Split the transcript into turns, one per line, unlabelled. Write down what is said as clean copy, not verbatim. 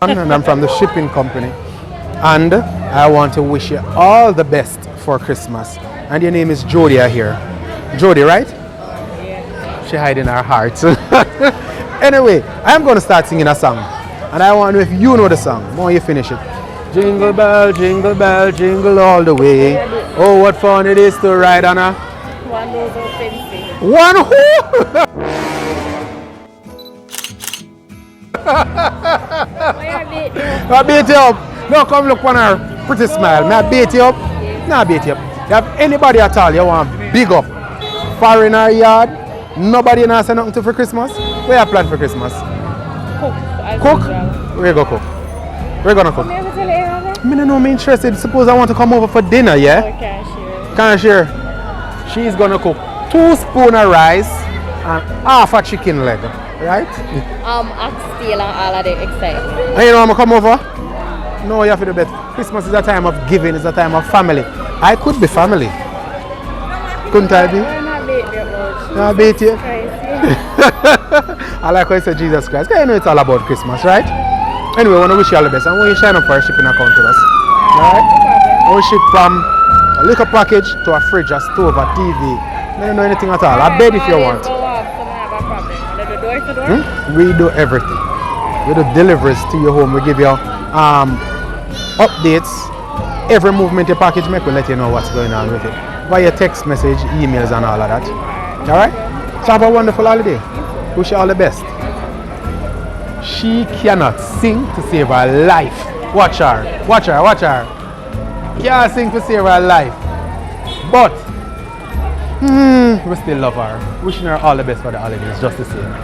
And I'm from the shipping company. And I want to wish you all the best for Christmas. And your name is Jody, I hear. Jody, right?
Yeah.
She hid in her heart. Anyway, I'm going to start singing a song. And I want to know if you know the song. When you finish it. Jingle bell, jingle all the way. Oh, what fun it is to ride on a...
One rose of fancy.
One who? I beat you up. No, come look on her pretty smile. May I beat you up? No, I beat you up. You have anybody at all you want big up? Foreigner yard? Nobody not say nothing to for Christmas? Where you plan for Christmas?
Cook.
Cook? Where you go cook? Where you gonna cook?
Never tell you.
I don't know, I'm interested. Suppose I want to come over for dinner, yeah?
Okay, sure.
Can I share? She's gonna cook 2 spoons of rice and half a chicken leg, right?
Oxtail and all of the excitement.
And you know I'm gonna come over? No, you have to do better. Christmas is a time of giving, it's a time of family. I could be family. Couldn't I be? I beat you. I like how you say Jesus Christ. Because you know it's all about Christmas, right? Anyway, I want to wish you all the best. And when you sign up for a shipping account with us, alright? We ship from a liquor package to a fridge, a stove, a TV. I don't know anything at all. A bed if you want. We do everything. We do deliveries to your home. We give you updates. Every movement your package make, we let you know what's going on with it. Via text message, emails and all of that. Alright? So have a wonderful holiday. Wish you all the best. She cannot sing to save her life. Watch her. Watch her. Watch her. Can't sing to save her life. But we still love her. Wishing her all the best for the holidays, just the same.